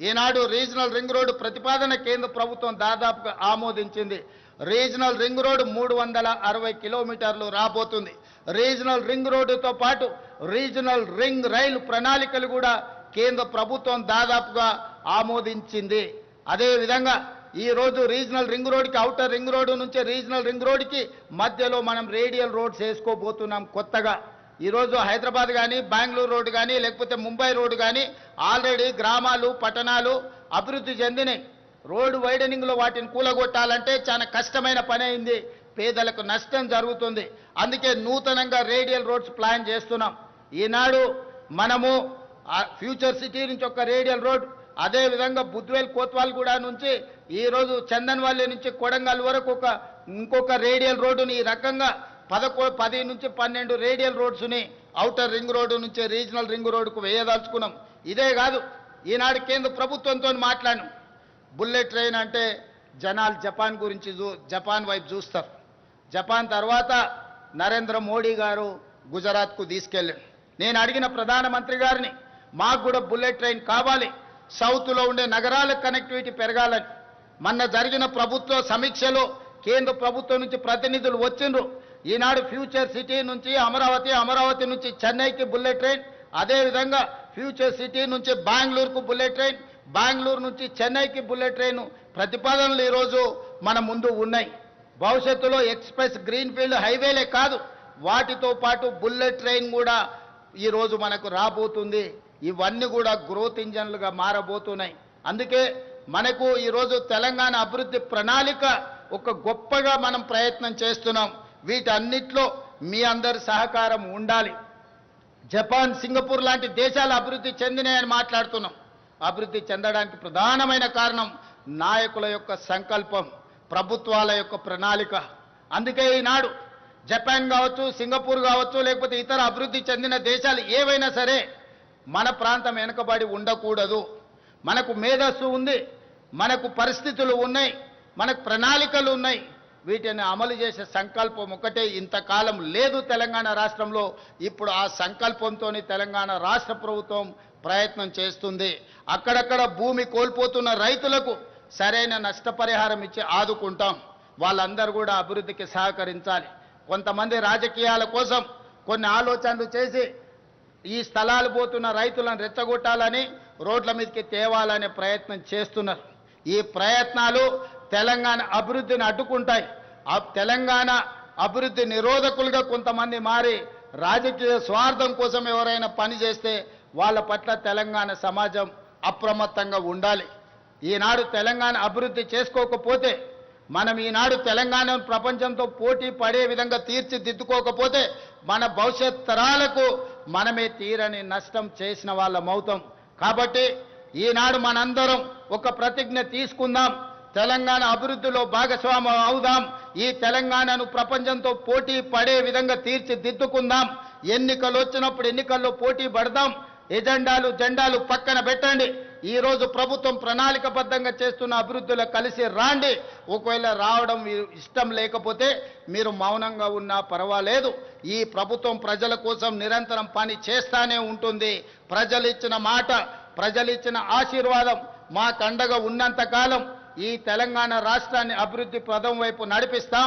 ఈనాడు regional ring road ప్రతిపాదన కేంద్ర ప్రభుత్వం దాదాపుగా ఆమోదించింది. రీజనల్ రింగ్ రోడ్డు 360 కిలోమీటర్లు రాబోతుంది. రీజనల్ రింగ్ రోడ్డుతో పాటు రీజనల్ రింగ్ రైలు ప్రణాళికలు కూడా కేంద్ర ప్రభుత్వం దాదాపుగా ఆమోదించింది. అదేవిధంగా ఈరోజు రీజనల్ రింగ్ రోడ్డుకి ఔటర్ రింగ్ రోడ్డు నుంచి రీజనల్ రింగ్ రోడ్డుకి మధ్యలో మనం రేడియల్ రోడ్స్ వేసుకోబోతున్నాం కొత్తగా. ఈరోజు హైదరాబాద్ కానీ బెంగళూరు రోడ్డు కానీ లేకపోతే ముంబై రోడ్డు కానీ ఆల్రెడీ గ్రామాలు పట్టణాలు అభివృద్ధి చెందినాయి. రోడ్డు వైడనింగ్లో వాటిని కూలగొట్టాలంటే చాలా కష్టమైన పని అయింది, పేదలకు నష్టం జరుగుతుంది. అందుకే నూతనంగా రేడియల్ రోడ్స్ ప్లాన్ చేస్తున్నాం. ఈనాడు మనము ఫ్యూచర్ సిటీ నుంచి ఒక రేడియల్ రోడ్, అదేవిధంగా బుద్వేల్ కోత్వాల్గూడ నుంచి ఈరోజు చందన్వల్లి నుంచి కొడంగల్ వరకు ఇంకొక రేడియల్ రోడ్డుని ఈ రకంగా 10 నుంచి 12 రేడియల్ రోడ్స్ని ఔటర్ రింగ్ రోడ్డు నుంచి రీజనల్ రింగ్ రోడ్డుకు వేయదలుచుకున్నాం. ఇదే కాదు, ఈనాడు కేంద్ర ప్రభుత్వంతో మాట్లాడినాం. బుల్లెట్ ట్రైన్ అంటే జనాలు జపాన్ గురించి జపాన్ వైపు చూస్తారు. జపాన్ తర్వాత నరేంద్ర మోడీ గారు గుజరాత్కు తీసుకెళ్ళాడు. నేను అడిగిన ప్రధానమంత్రి గారిని, మాకు కూడా బుల్లెట్ ట్రైన్ కావాలి, సౌత్లో ఉండే నగరాలకు కనెక్టివిటీ పెరగాలని. మొన్న జరిగిన ప్రభుత్వ సమీక్షలో కేంద్ర ప్రభుత్వం నుంచి ప్రతినిధులు వచ్చిండ్రు. ఈనాడు ఫ్యూచర్ సిటీ నుంచి అమరావతి నుంచి చెన్నైకి బుల్లెట్ ట్రైన్, అదేవిధంగా ఫ్యూచర్ సిటీ నుంచి బెంగళూరుకు బుల్లెట్ ట్రైన్, బెంగళూరు నుంచి చెన్నైకి బుల్లెట్ ట్రైన్ ప్రతిపాదనలు ఈరోజు మన ముందు ఉన్నాయి. భవిష్యత్తులో ఎక్స్ప్రెస్ గ్రీన్ఫీల్డ్ హైవేలే కాదు, వాటితో పాటు బుల్లెట్ ట్రైన్ కూడా ఈరోజు మనకు రాబోతుంది. ఇవన్నీ కూడా గ్రోత్ ఇంజన్లుగా మారబోతున్నాయి. అందుకే మనకు ఈరోజు తెలంగాణ అభివృద్ధి ప్రణాళిక ఒక గొప్పగా మనం ప్రయత్నం చేస్తున్నాం. వీటన్నిటిలో మీ అందరి సహకారం ఉండాలి. జపాన్, సింగపూర్ లాంటి దేశాలు అభివృద్ధి చెందినాయని మాట్లాడుతున్నాం. అభివృద్ధి చెందడానికి ప్రధానమైన కారణం నాయకుల యొక్క సంకల్పం, ప్రభుత్వాల యొక్క ప్రణాళిక. అందుకే ఈనాడు జపాన్ కావచ్చు, సింగపూర్ కావచ్చు, లేకపోతే ఇతర అభివృద్ధి చెందిన దేశాలు ఏవైనా సరే మన ప్రాంతం వెనుకబడి ఉండకూడదు. మనకు మేధస్సు ఉంది, మనకు పరిస్థితులు ఉన్నాయి, మనకు ప్రణాళికలు ఉన్నాయి. వీటిని అమలు చేసే సంకల్పం ఒకటే ఇంతకాలం లేదు తెలంగాణ రాష్ట్రంలో. ఇప్పుడు ఆ సంకల్పంతో తెలంగాణ రాష్ట్ర ప్రభుత్వం ప్రయత్నం చేస్తుంది. అక్కడక్కడ భూమి కోల్పోతున్న రైతులకు సరైన నష్టపరిహారం ఇచ్చి ఆదుకుంటాం. వాళ్ళందరూ కూడా అభివృద్ధికి సహకరించాలి. కొంతమంది రాజకీయాల కోసం కొన్ని ఆలోచనలు చేసి ఈ స్థలాలు పోతున్న రైతులను రెచ్చగొట్టాలని, రోడ్ల మీదకి తేవాలనే ప్రయత్నం చేస్తున్నారు. ఈ ప్రయత్నాలు తెలంగాణ అభివృద్ధిని అడ్డుకుంటాయి. తెలంగాణ అభివృద్ధి నిరోధకులుగా కొంతమంది మారి రాజకీయ స్వార్థం కోసం ఎవరైనా పని చేస్తే వాళ్ళ పట్ల తెలంగాణ సమాజం అప్రమత్తంగా ఉండాలి. ఈనాడు తెలంగాణ అభివృద్ధి చేసుకోకపోతే, మనం ఈనాడు తెలంగాణను ప్రపంచంతో పోటీ పడే విధంగా తీర్చిదిద్దుకోకపోతే మన భవిష్యత్ తరాలకు మనమే తీరని నష్టం చేసిన వాళ్ళమవుతాం. కాబట్టి ఈనాడు మనందరం ఒక ప్రతిజ్ఞ తీసుకుందాం, తెలంగాణ అభివృద్ధిలో భాగస్వామ్యం అవుదాం. ఈ తెలంగాణను ప్రపంచంతో పోటీ పడే విధంగా తీర్చిదిద్దుకుందాం. ఎన్నికలు వచ్చినప్పుడు ఎన్నికల్లో పోటీ పడదాం. జెండాలు పక్కన పెట్టండి. ఈరోజు ప్రభుత్వం ప్రణాళికబద్ధంగా చేస్తున్న అభివృద్ధిలో కలిసి రాండి. ఒకవేళ రావడం ఇష్టం లేకపోతే మీరు మౌనంగా ఉన్నా పర్వాలేదు. ఈ ప్రభుత్వం ప్రజల కోసం నిరంతరం పని చేస్తానే ఉంటుంది. ప్రజలు ఇచ్చిన మాట, ప్రజలు ఇచ్చిన ఆశీర్వాదం మాకు అండగా ఉన్నంత కాలం ఈ తెలంగాణ రాష్ట్రాన్ని అభివృద్ధి పదం వైపు నడిపిస్తాం.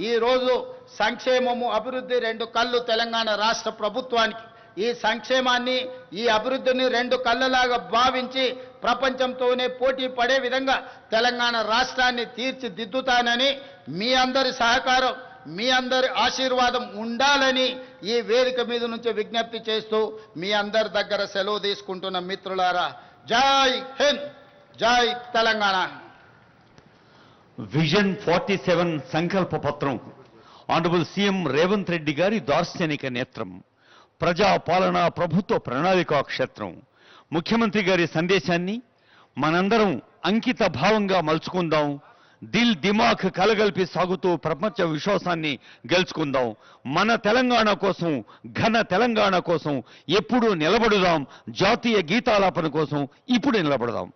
ఈరోజు సంక్షేమము, అభివృద్ధి 2 కళ్ళు తెలంగాణ రాష్ట్ర ప్రభుత్వానికి. ఈ సంక్షేమాన్ని, ఈ అభివృద్ధిని 2 కళ్ళలాగా భావించి ప్రపంచంతోనే పోటీ పడే విధంగా తెలంగాణ రాష్ట్రాన్ని తీర్చిదిద్దుతానని మీ అందరి సహకారం, మీ అందరి ఆశీర్వాదం ఉండాలని ఈ వేదిక మీద నుంచి విజ్ఞప్తి చేస్తూ మీ అందరి దగ్గర సెలవు తీసుకుంటున్న మిత్రులారా, జై హింద్, జై తెలంగాణ. విజన్ 47 సంకల్ప పత్రం ఆనరబుల్ సీఎం రేవంత్ రెడ్డి గారి దార్శనిక నేత్రం, ప్రజా పాలన ప్రభుత్వ ప్రణాళికా క్షేత్రం. ముఖ్యమంత్రి గారి సందేశాన్ని మనందరం అంకిత భావంగా మలుచుకుందాం. దిల్ దిమాగ్ కలగలిపి సాగుతూ ప్రపంచ విశ్వాసాన్ని గెలుచుకుందాం. మన తెలంగాణ కోసం, ఘన తెలంగాణ కోసం ఎప్పుడూ నిలబడుదాం. జాతీయ గీతాలాపన కోసం ఇప్పుడు నిలబడదాం.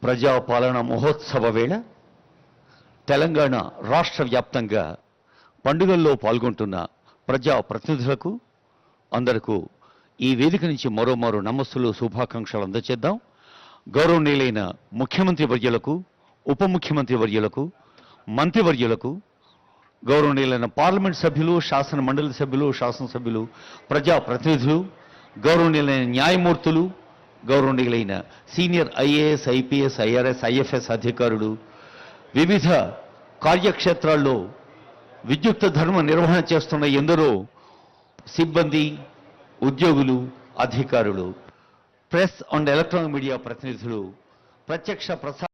ప్రజాపాలన మహోత్సవ వేళ తెలంగాణ రాష్ట్ర వ్యాప్తంగా పండుగల్లో పాల్గొంటున్న ప్రజా ప్రతినిధులకు అందరకు ఈ వేదిక నుంచి మరోమారు నమస్సులు శుభాకాంక్షలు అందజేద్దాం. గౌరవనీయులైన ముఖ్యమంత్రి వర్యులకు, ఉప ముఖ్యమంత్రి వర్యులకు, మంత్రివర్యులకు, గౌరవనీయులైన పార్లమెంట్ సభ్యులు, శాసన మండలి సభ్యులు, శాసనసభ్యులు, ప్రజా ప్రతినిధులు, గౌరవనీయులైన న్యాయమూర్తులు, గౌరవనీయులైన senior IAS, IPS, IRS, IFS అధికారులు, వివిధ కార్యక్షేత్రాల్లో విద్యుక్త ధర్మ నిర్వహణ చేస్తున్న ఎందరో సిబ్బంది, ఉద్యోగులు, అధికారులు, ప్రెస్ అండ్ ఎలక్ట్రానిక్ మీడియా ప్రతినిధులు, ప్రత్యక్ష ప్రసార